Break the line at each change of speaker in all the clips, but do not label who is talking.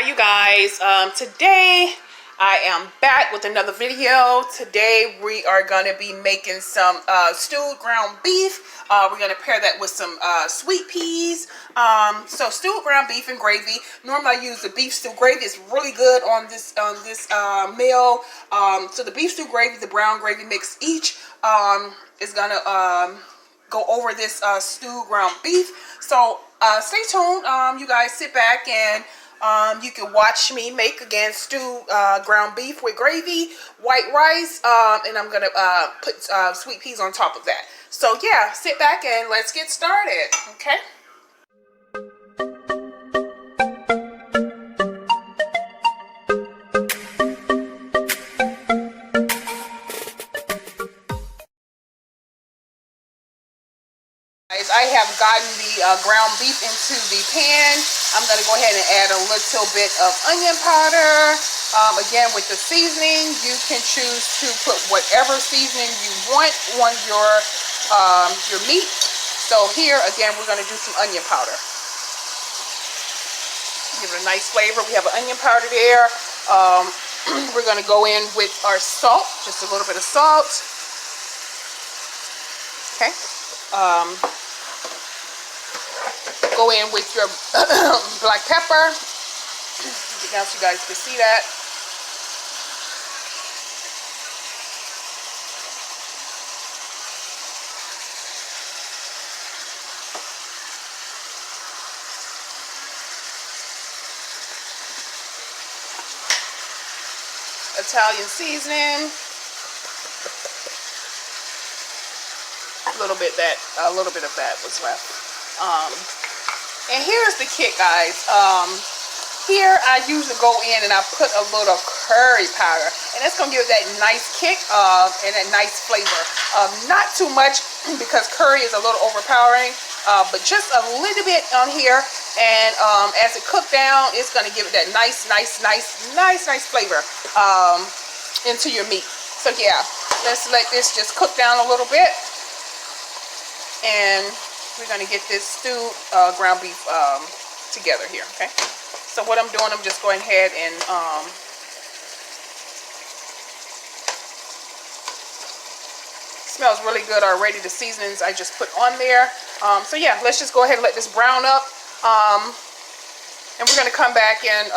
Hi you guys, today I am back with another video. Today we are going to be making some stewed ground beef. We're going to pair that with some sweet peas. So stewed ground beef and gravy. Normally I use the beef stew gravy. It's really good on this meal. So the beef stew gravy, the brown gravy mix each is going to go over this stewed ground beef. So stay tuned. You guys sit back and you can watch me make, again, stewed ground beef with gravy, white rice, and I'm going to put sweet peas on top of that. So yeah, sit back and let's get started, okay? I have gotten the ground beef into the pan. I'm going to go ahead and add a little bit of onion powder. Again, with the seasoning, you can choose to put whatever seasoning you want on your meat. So here, again, we're going to do some onion powder. Give it a nice flavor. We have an onion powder there. We're going to go in with our salt, just a little bit of salt. Okay. Go in with your black pepper. Get down so you guys can see that. Italian seasoning. A little bit of that was left. And here's the kick, guys. Here I usually go in and I put a little curry powder, and that's gonna give it that nice kick and that nice flavor. Not too much because curry is a little overpowering, but just a little bit on here. And as it cooks down, it's gonna give it that nice flavor into your meat. So yeah, let's let this just cook down a little bit, and we're going to get this stewed ground beef together here, okay? So what I'm doing, I'm just going ahead and smells really good already, the seasonings I just put on there. So yeah, let's just go ahead and let this brown up. And we're going to come back and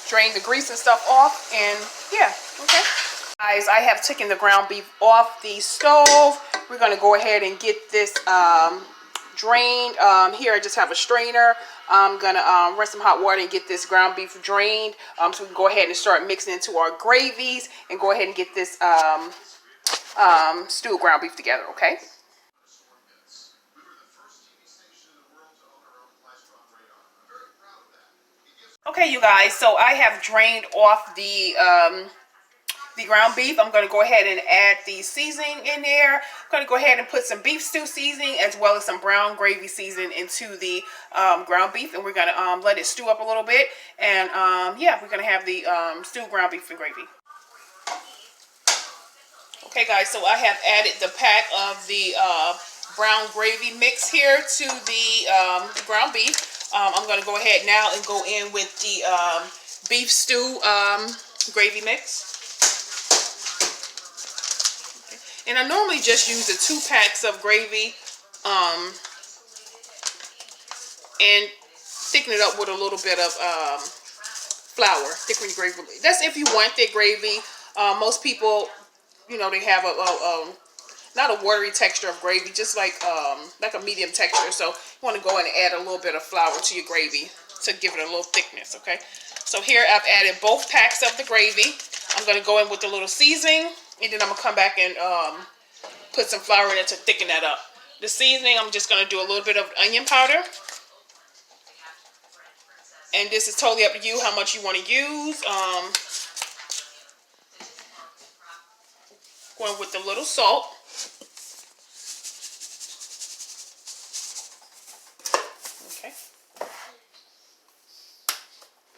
drain the grease and stuff off, and yeah, okay? Guys, I have taken the ground beef off the stove. We're going to go ahead and get this drained. Here I just have a strainer. I'm gonna run some hot water and get this ground beef drained, so we can go ahead and start mixing into our gravies and go ahead and get this stewed ground beef together, okay? Okay, you guys, so I have drained off the ground beef. I'm going to go ahead and add the seasoning in there. I'm going to go ahead and put some beef stew seasoning as well as some brown gravy seasoning into the ground beef, and we're going to let it stew up a little bit. And yeah, we're going to have the stewed ground beef and gravy. Okay, guys, so I have added the pack of the brown gravy mix here to the ground beef. I'm going to go ahead now and go in with the beef stew gravy mix. And I normally just use the 2 packs of gravy and thicken it up with a little bit of flour, thickening gravy. That's if you want thick gravy. Most people, you know, they have not a watery texture of gravy, just like a medium texture. So you want to go in and add a little bit of flour to your gravy to give it a little thickness, okay? So here I've added both packs of the gravy. I'm going to go in with a little seasoning, and then I'm going to come back and put some flour in it to thicken that up. The seasoning, I'm just going to do a little bit of onion powder. And this is totally up to you how much you want to use. Going with a little salt. Okay.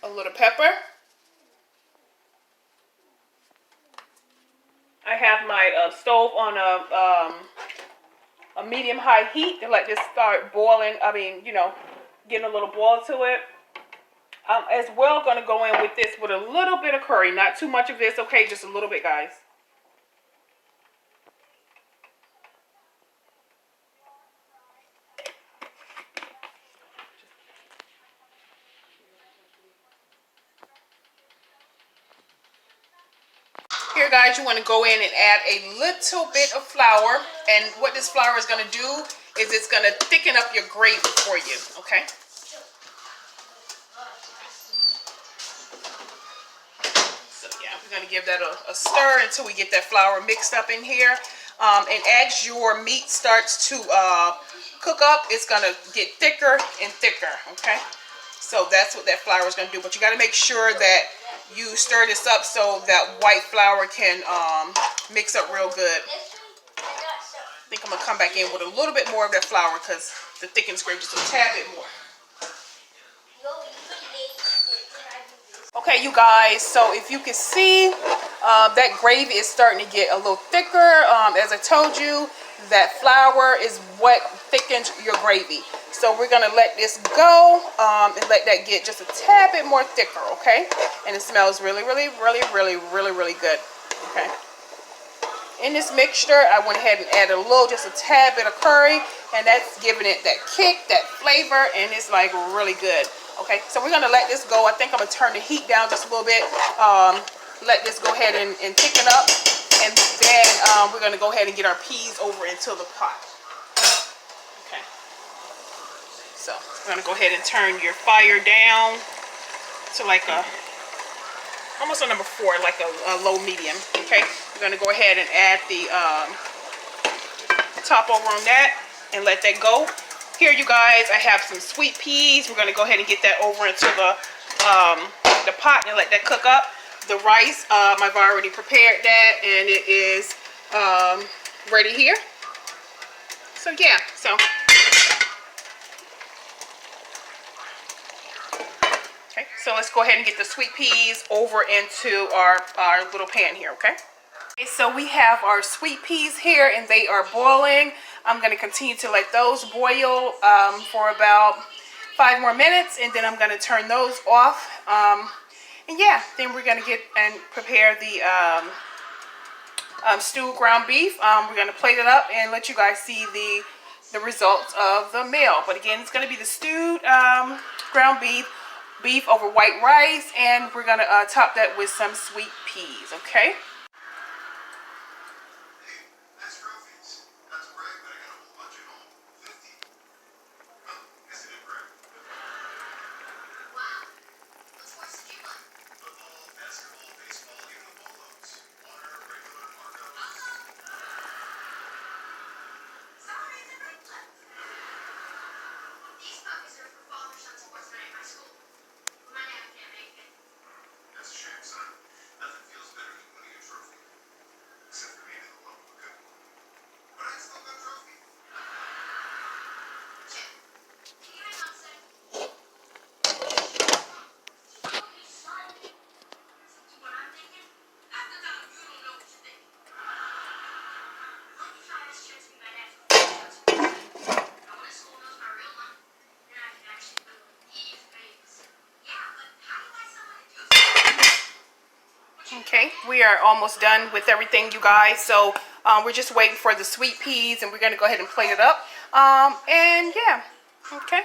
A little pepper. I have my stove on a medium-high heat to let this start boiling. I mean, you know, getting a little boil to it. As well, going to go in with this with a little bit of curry. Not too much of this, okay? Just a little bit, guys. Here, guys, you want to go in and add a little bit of flour. And what this flour is going to do is it's going to thicken up your gravy for you, okay? So, yeah, we're going to give that a stir until we get that flour mixed up in here. And as your meat starts to cook up, it's going to get thicker and thicker, okay? So that's what that flour is going to do. But you got to make sure that you stir this up so that white flour can mix up real good. I think I'm going to come back in with a little bit more of that flour because the thickens gravy just a tad bit more. Okay, you guys, so if you can see, that gravy is starting to get a little thicker. As I told you, that flour is what thickens your gravy. So we're going to let this go and let that get just a tad bit more thicker, okay? And it smells really, really, really, really, really, really good, okay? In this mixture, I went ahead and added just a tad bit of curry, and that's giving it that kick, that flavor, and it's like really good. Okay, so we're gonna let this go. I think I'm gonna turn the heat down just a little bit. Let this go ahead and thicken up, and then we're gonna go ahead and get our peas over into the pot. Okay, so we're gonna go ahead and turn your fire down to like almost a number 4, like a low medium. Okay, we're gonna go ahead and add the top over on that and let that go. Here, you guys, I have some sweet peas. We're going to go ahead and get that over into the pot and let that cook up. The rice, I've already prepared that, and it is ready here. So, yeah, so. Okay, so let's go ahead and get the sweet peas over into our little pan here, okay? Okay, so we have our sweet peas here, and they are boiling. I'm going to continue to let those boil for about 5 more minutes, and then I'm going to turn those off. And yeah, then we're going to get and prepare the stewed ground beef. We're going to plate it up and let you guys see the results of the meal. But again, it's going to be the stewed ground beef over white rice, and we're going to top that with some sweet peas, okay? Okay, we are almost done with everything, you guys. So we're just waiting for the sweet peas, and we're going to go ahead and plate it up. And yeah, okay.